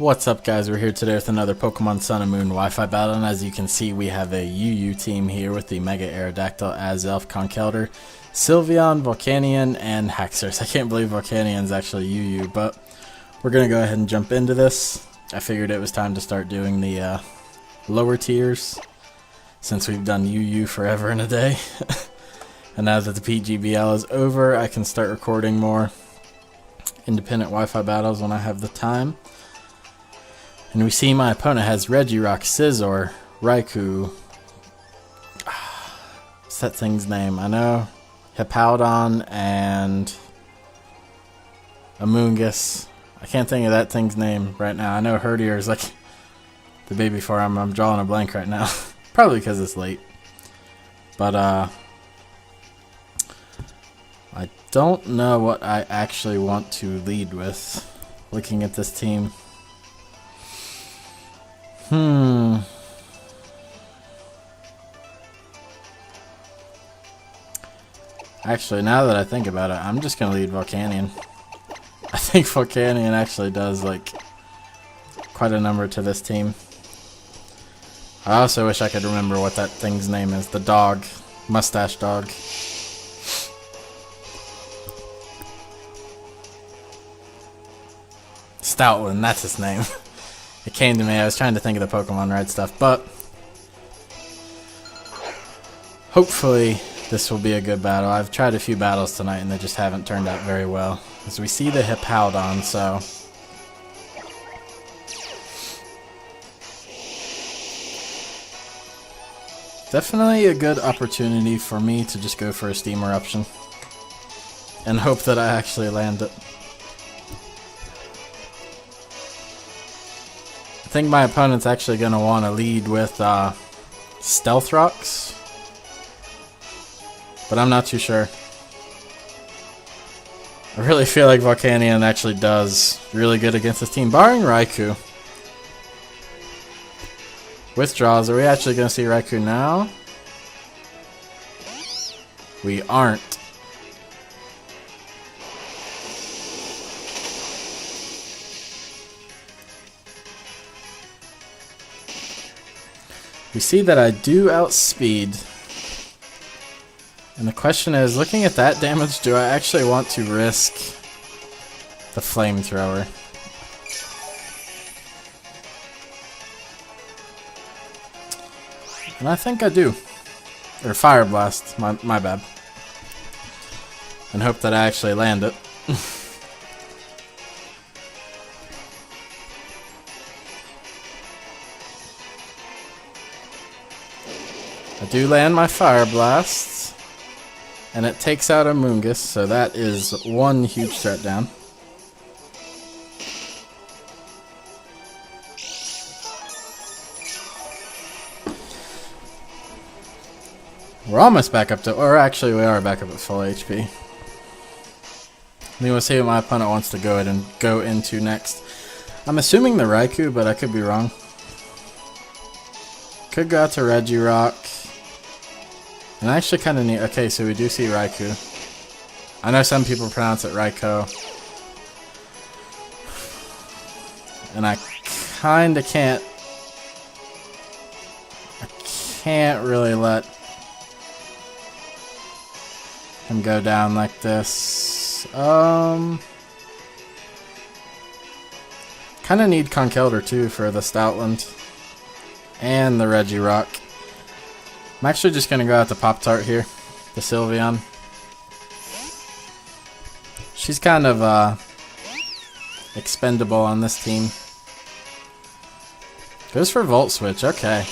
What's up, guys? We're here today with another Pokemon Sun and Moon Wi-Fi battle, and as you can see, we have a UU team here with the Mega Aerodactyl, Azelf, Conkelder, Sylveon, Volcanion, and Haxorus. I can't believe Volcanion's actually UU, but we're going to go ahead and jump into this. I figured it was time to start doing the lower tiers, since we've done UU forever and a day. And now that the PGBL is over, I can start recording more independent Wi-Fi battles when I have the time. And we see my opponent has Regirock, Scizor, Raikou. What's that thing's name? I know. Hippowdon and Amoonguss. I can't think of that thing's name right now. I know Herdier is like the baby form. I'm drawing a blank right now. Probably because it's late. But I don't know what I actually want to lead with looking at this team. Actually, now that I think about it, I'm just going to lead Volcanion. I think Volcanion actually does, like, quite a number to this team. I also wish I could remember what that thing's name is. The dog. Mustache dog. Stoutland, that's his name. It came to me. I was trying to think of the Pokemon right stuff, but hopefully this will be a good battle. I've tried a few battles tonight and they just haven't turned out very well. As we see the Hippowdon, so definitely a good opportunity for me to just go for a Steam Eruption and hope that I actually land it. I think my opponent's actually going to want to lead with Stealth Rocks, but I'm not too sure. I really feel like Volcanion actually does really good against this team, barring Raikou. Withdraws. Are we actually going to see Raikou now? We aren't. We see that I do outspeed. And the question is, looking at that damage, do I actually want to risk the flamethrower? And I think I do. Or Fire Blast, my bad. And hope that I actually land it. I do land my Fire Blast, and it takes out Amoonguss, so that is one huge threat down. We're almost back up to, or actually we are back up at full HP. We'll see what my opponent wants to go ahead and go into next. I'm assuming the Raikou, but I could be wrong. Could go out to Regirock. And I actually kind of need... Okay, so we do see Raikou. I know some people pronounce it Raikou. And I kind of can't... I can't really let him go down like this. Kind of need Conkelder too for the Stoutland. And the Regirock. I'm actually just going to go out the Pop-Tart here, the Sylveon. She's kind of expendable on this team. Goes for Volt Switch, okay.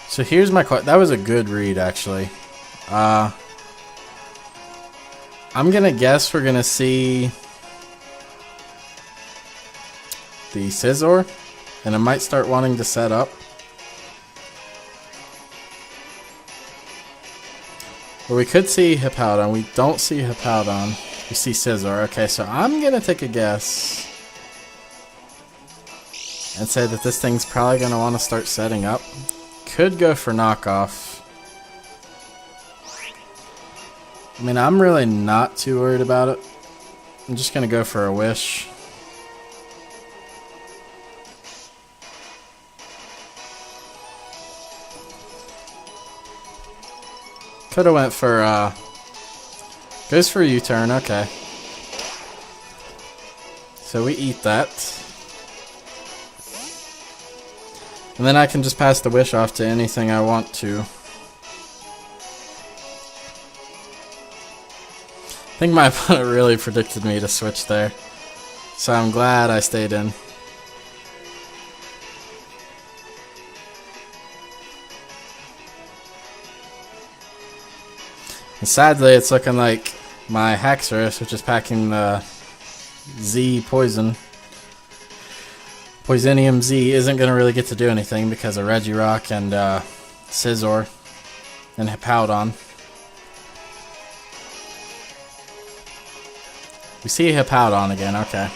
So here's my question. That was a good read, actually. I'm going to guess we're going to see the Scizor. And I might start wanting to set up. Well, we could see Hippowdon. We don't see Hippowdon. We see Scizor. Okay, so I'm going to take a guess and say that this thing's probably going to want to start setting up. Could go for knockoff. I mean, I'm really not too worried about it. I'm just gonna go for a wish. Coulda went for, goes for a U-turn, okay. So we eat that. And then I can just pass the wish off to anything I want to. I think my opponent really predicted me to switch there. So I'm glad I stayed in. And sadly, it's looking like my Haxorus, which is packing the Z poison, Poisonium Z, isn't going to really get to do anything because of Regirock and Scizor and Hippowdon. We see Hippowdon again, okay.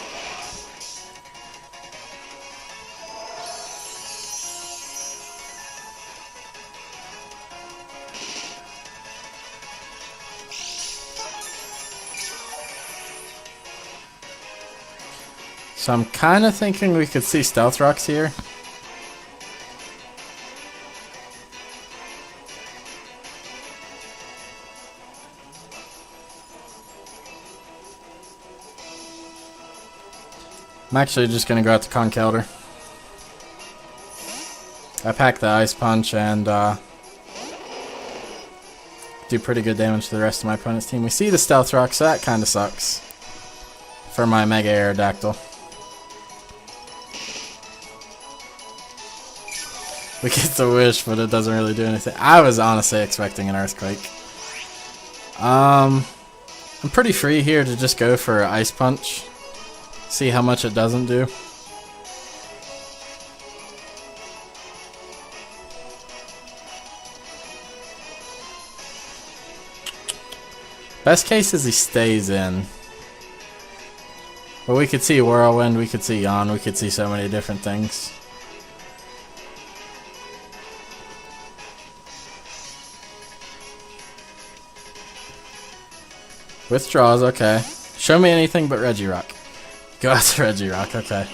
So I'm kind of thinking we could see Stealth Rocks here. I'm actually just going to go out to Conk. I pack the Ice Punch and do pretty good damage to the rest of my opponent's team. We see the Stealth Rock, so that kind of sucks for my Mega Aerodactyl. We get the wish, but it doesn't really do anything. I was honestly expecting an Earthquake. I'm pretty free here to just go for Ice Punch. See how much it doesn't do. Best case is he stays in. But we could see Whirlwind, we could see Yawn, we could see so many different things. Withdraws, okay. Show me anything but Regirock. Go out to Regirock, okay.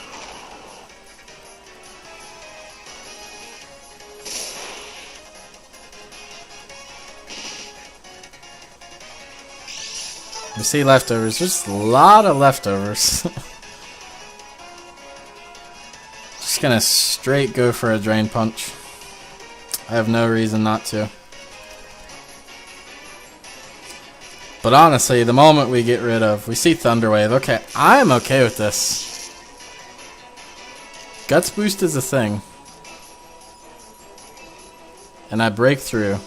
We see leftovers. Just a lot of leftovers. Just gonna straight go for a Drain Punch. I have no reason not to. But honestly, the moment we get rid of... We see Thunder Wave. Okay, I'm okay with this. Guts Boost is a thing. And I break through.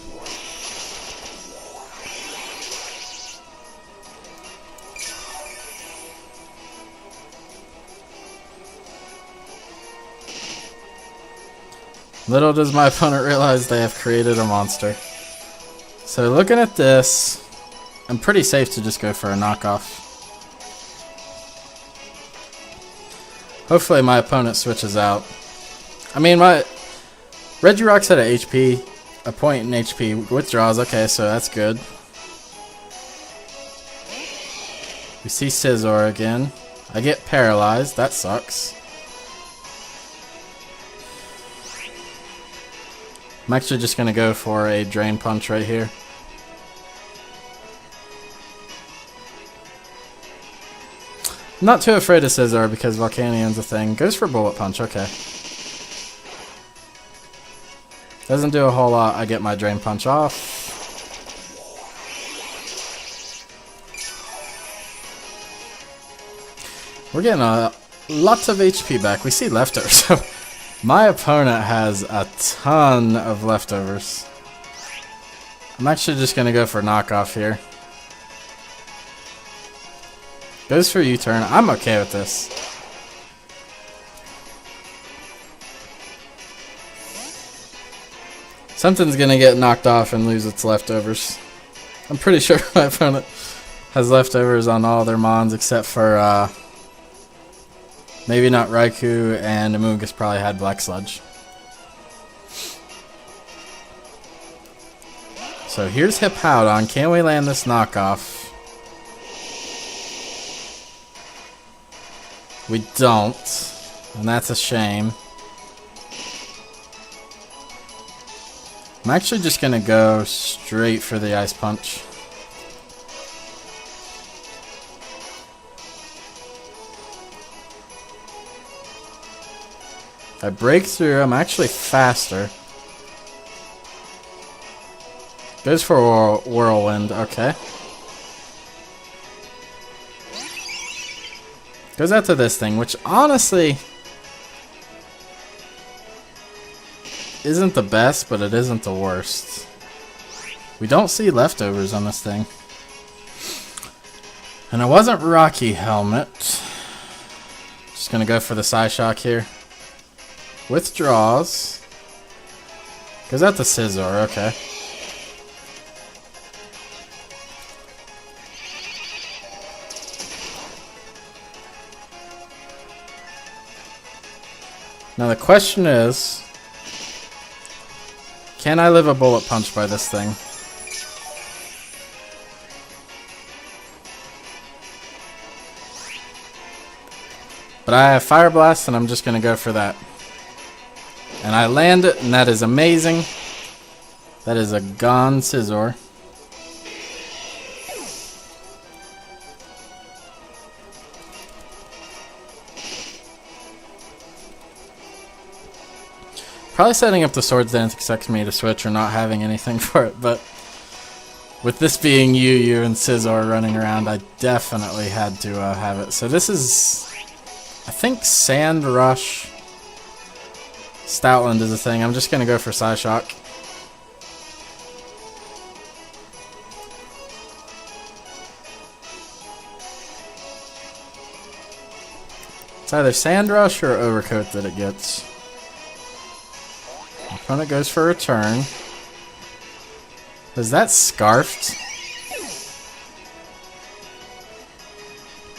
Little does my opponent realize they have created a monster. So looking at this... I'm pretty safe to just go for a knockoff. Hopefully my opponent switches out. I mean, my Regirock's at a HP, a point in HP. Withdraws, okay, so that's good. We see Scizor again. I get paralyzed, that sucks. I'm actually just going to go for a Drain Punch right here. I'm not too afraid of Scizor because Volcanian's a thing. Goes for Bullet Punch, okay. Doesn't do a whole lot. I get my Drain Punch off. We're getting lots of HP back. We see leftovers. So my opponent has a ton of leftovers. I'm actually just going to go for knockoff here. Goes for U-turn. I'm okay with this. Something's gonna get knocked off and lose its leftovers. I'm pretty sure my opponent has leftovers on all their mons except for maybe not Raikou, and Amoonguss probably had Black Sludge. So here's Hippowdon. Can we land this knockoff? We don't. And that's a shame. I'm actually just gonna go straight for the Ice Punch. If I break through, I'm actually faster. Goes for Whirlwind, okay. Goes out to this thing, which honestly isn't the best, but it isn't the worst. We don't see leftovers on this thing. And it wasn't Rocky Helmet. Just gonna go for the Psyshock here. Withdraws. Goes out to Scizor, okay. Now the question is, can I live a bullet punch by this thing? But I have Fire Blast, and I'm just going to go for that. And I land it, and that is amazing. That is a gone Scizor. Probably setting up the Swords didn't expect me to switch or not having anything for it, but with this being UU and Scizor running around, I definitely had to have it. So this is, I think, Sand Rush. Stoutland is a thing. I'm just going to go for Psyshock. It's either Sand Rush or Overcoat that it gets. Opponent goes for a return. Is that Scarfed?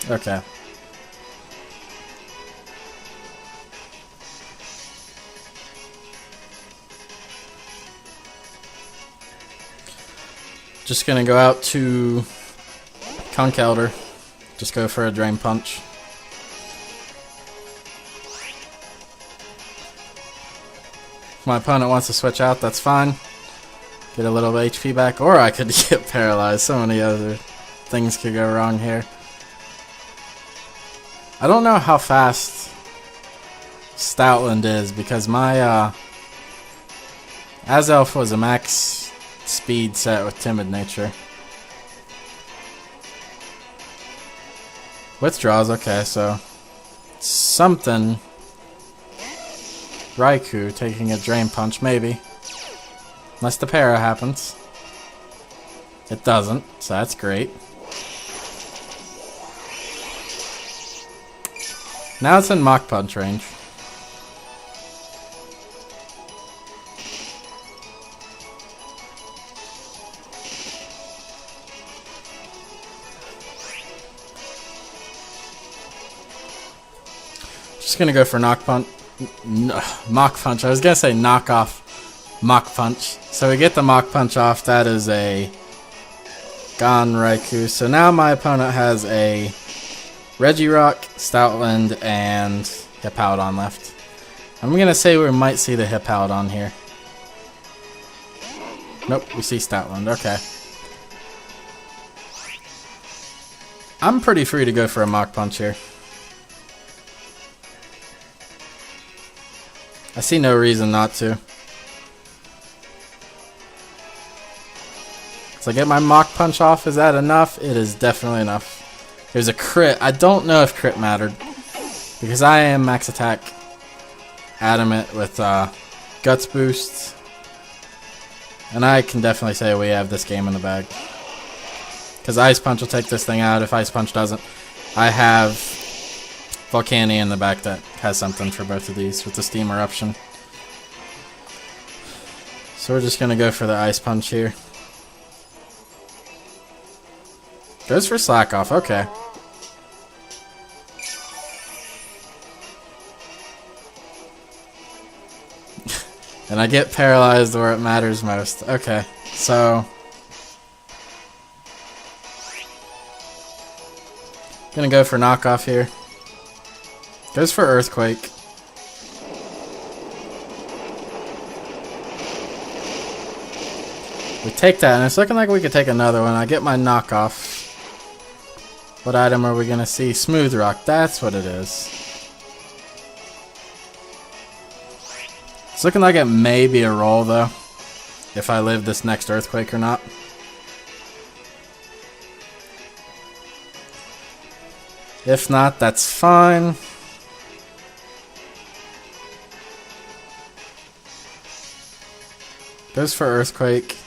Okay. Just gonna go out to Conk. Just go for a Drain Punch. If my opponent wants to switch out, that's fine. Get a little HP back, or I could get paralyzed. So many other things could go wrong here. I don't know how fast Stoutland is, because my Azelf was a max speed set with Timid Nature. Withdraws, okay, so something. Raikou taking a Drain Punch, maybe. Unless the para happens. It doesn't, so that's great. Now it's in Mach Punch range. Just gonna go for Mach Punch. I was gonna say knock off Mach Punch. So we get the Mach Punch off. That is a gone Raikou. So now my opponent has a Regirock, Stoutland, and Hippowdon left. I'm gonna say we might see the Hippowdon here. Nope, we see Stoutland. Okay. I'm pretty free to go for a Mach Punch here. I see no reason not to. So I get my Mach Punch off. Is that enough? It is definitely enough. There's a crit. I don't know if crit mattered, because I am max attack adamant with Guts Boost. And I can definitely say we have this game in the bag. Because Ice Punch will take this thing out. If Ice Punch doesn't, I have Volcanion in the back that has something for both of these with the Steam Eruption. So we're just going to go for the Ice Punch here. Goes for Slack Off, okay. And I get paralyzed where it matters most. Okay, so gonna go for Knockoff here. Goes for Earthquake. We take that, and it's looking like we could take another one. I get my knockoff. What item are we going to see? Smooth Rock. That's what it is. It's looking like it may be a roll, though. If I live this next Earthquake or not. If not, that's fine. Goes for Earthquake.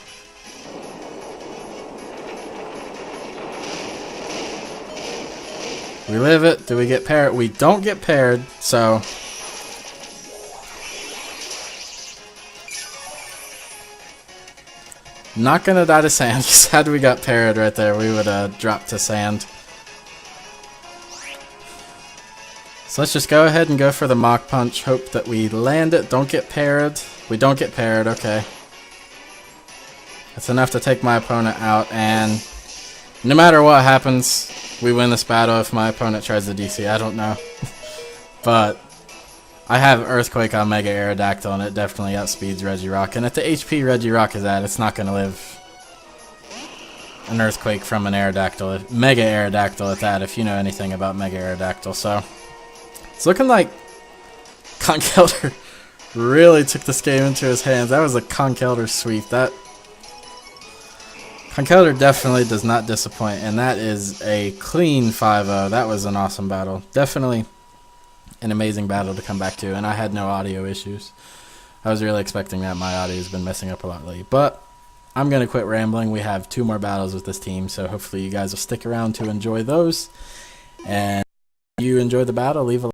We live it. Do we get paired? We don't get paired, so... Not gonna die to sand, because had we got paired right there, we would have dropped to sand. So let's just go ahead and go for the Mach Punch. Hope that we land it. Don't get paired. We don't get paired, okay. That's enough to take my opponent out, and no matter what happens, we win this battle if my opponent tries to DC. I don't know. But I have Earthquake on Mega Aerodactyl, and it definitely outspeeds Regirock. And at the HP Regirock is at, it's not going to live an Earthquake from an Aerodactyl. Mega Aerodactyl at that, if you know anything about Mega Aerodactyl. So it's looking like Conk really took this game into his hands. That was a Conk sweep. That Conk definitely does not disappoint, and that is a clean 5-0. That was an awesome battle. Definitely an amazing battle to come back to, and I had no audio issues. I was really expecting that. My audio has been messing up a lot lately, but I'm going to quit rambling. We have 2 more battles with this team, so hopefully you guys will stick around to enjoy those. And if you enjoy the battle, leave a